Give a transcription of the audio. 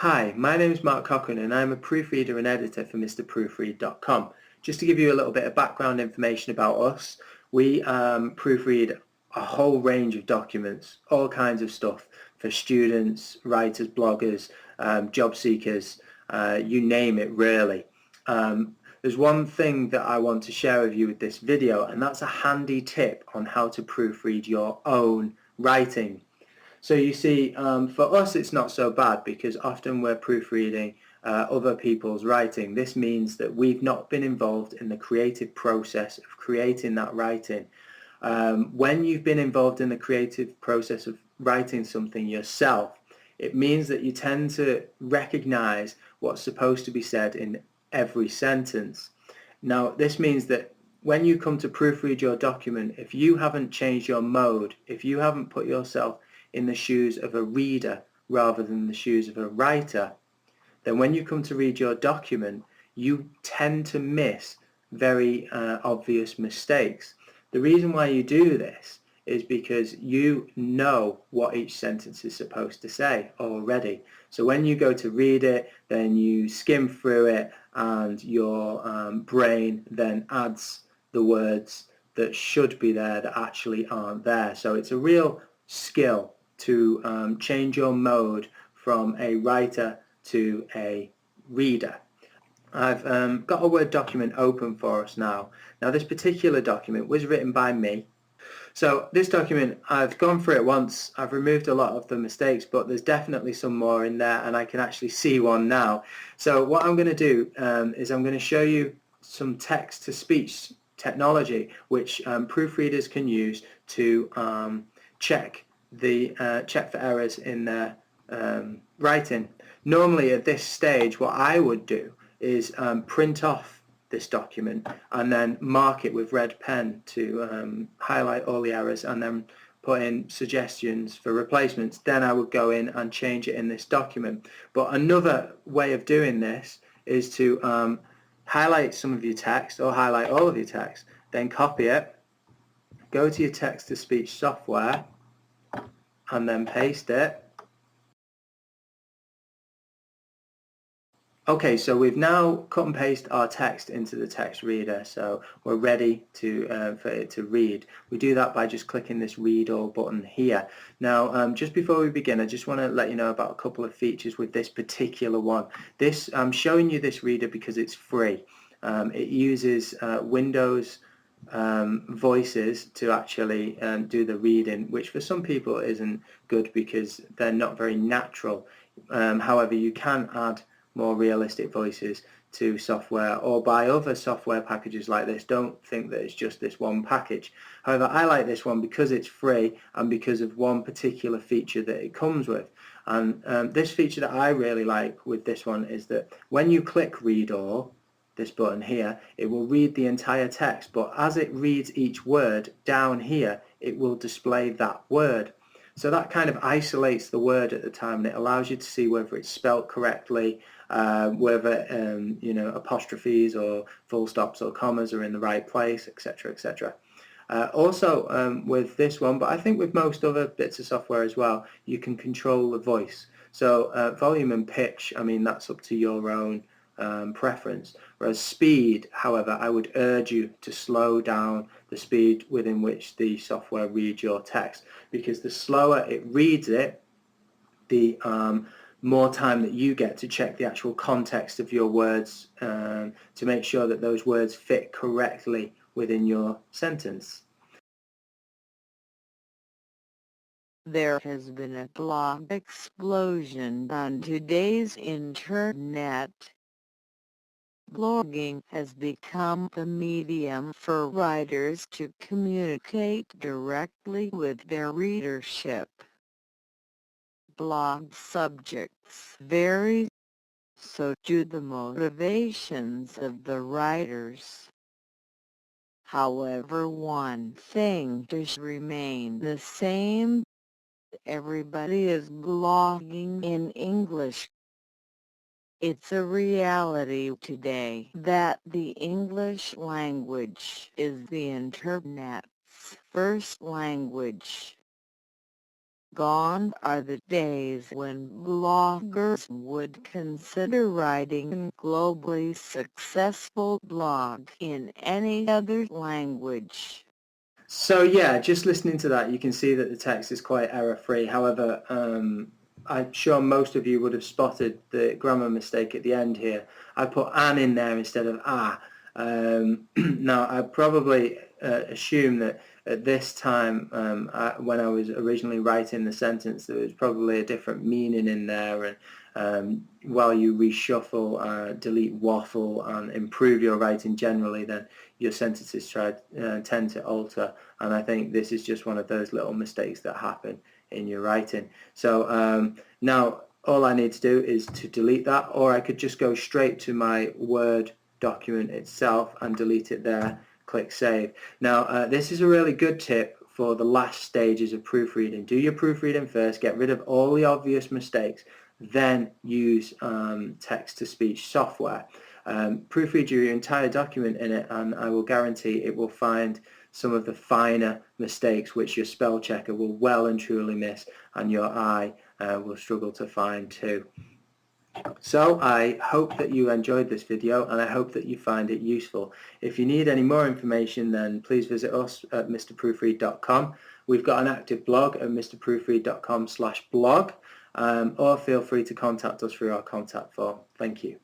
Hi, my name is Mark Cochran and I'm a proofreader and editor for MrProofread.com. Just to give you a little bit of background information about us, we proofread a whole range of documents, all kinds of stuff for students, writers, bloggers, job seekers, you name it really. There's one thing that I want to share with you with this video, and that's a handy tip on how to proofread your own writing. So you see, for us it's not so bad because often we're proofreading other people's writing. This means that we've not been involved in the creative process of creating that writing. When you've been involved in the creative process of writing something yourself, it means that you tend to recognize what's supposed to be said in every sentence. Now, this means that when you come to proofread your document, if you haven't changed your mode, if you haven't put yourself in the shoes of a reader rather than the shoes of a writer, then when you come to read your document, you tend to miss very obvious mistakes. The reason why you do this is because you know what each sentence is supposed to say already. So when you go to read it, then you skim through it and your brain then adds the words that should be there that actually aren't there. So it's a real skill to change your mode from a writer to a reader. I've got a Word document open for us now. Now this particular document was written by me. So this document, I've gone through it once, I've removed a lot of the mistakes, but there's definitely some more in there and I can actually see one now. So what I'm going to do is I'm going to show you some text-to-speech technology which proofreaders can use to check for errors in their writing. Normally at this stage what I would do is print off this document and then mark it with red pen to highlight all the errors and then put in suggestions for replacements. Then I would go in and change it in this document. But another way of doing this is to highlight some of your text or highlight all of your text, then copy it, go to your text-to-speech software and then paste it. Okay, so we've now cut and pasted our text into the text reader, so we're ready to for it to read. We do that by just clicking this read all button here. Now, just before we begin, I just want to let you know about a couple of features with this particular one. I'm showing you this reader because it's free. It uses Windows voices to actually do the reading, which for some people isn't good because they're not very natural. However, you can add more realistic voices to software or buy other software packages like this. Don't think that it's just this one package. However, I like this one because it's free and because of one particular feature that it comes with. And this feature that I really like with this one is that when you click read all, this button here, it will read the entire text, but as it reads each word down here, it will display that word. So that kind of isolates the word at the time and it allows you to see whether it's spelt correctly, whether apostrophes or full stops or commas are in the right place, etc., etc. Also with this one, but I think with most other bits of software as well, you can control the voice. So volume and pitch, I mean, that's up to your own preference. Whereas speed, however, I would urge you to slow down the speed within which the software reads your text, because the slower it reads it, the more time that you get to check the actual context of your words to make sure that those words fit correctly within your sentence. There has been a blog explosion on today's internet. Blogging has become the medium for writers to communicate directly with their readership. Blog subjects vary, so do the motivations of the writers. However, one thing does remain the same: everybody is blogging in English. It's a reality today that the English language is the Internet's first language. Gone are the days when bloggers would consider writing a globally successful blog in any other language. So yeah, just listening to that, you can see that the text is quite error-free. However, I'm sure most of you would have spotted the grammar mistake at the end here. I put an in there instead of a. Now, I probably assume that at this time, when I was originally writing the sentence, there was probably a different meaning in there, and while you reshuffle, delete waffle, and improve your writing generally, then your sentences tend to alter, and I think this is just one of those little mistakes that happen in your writing. So now all I need to do is to delete that, or I could just go straight to my Word document itself and delete it there, click save. Now this is a really good tip for the last stages of proofreading. Do your proofreading first, get rid of all the obvious mistakes, then use text-to-speech software. Proofread your entire document in it, and I will guarantee it will find some of the finer mistakes which your spell checker will well and truly miss, and your eye will struggle to find too. So I hope that you enjoyed this video, and I hope that you find it useful. If you need any more information, then please visit us at mrproofread.com. We've got an active blog at mrproofread.com/blog, or feel free to contact us through our contact form. Thank you.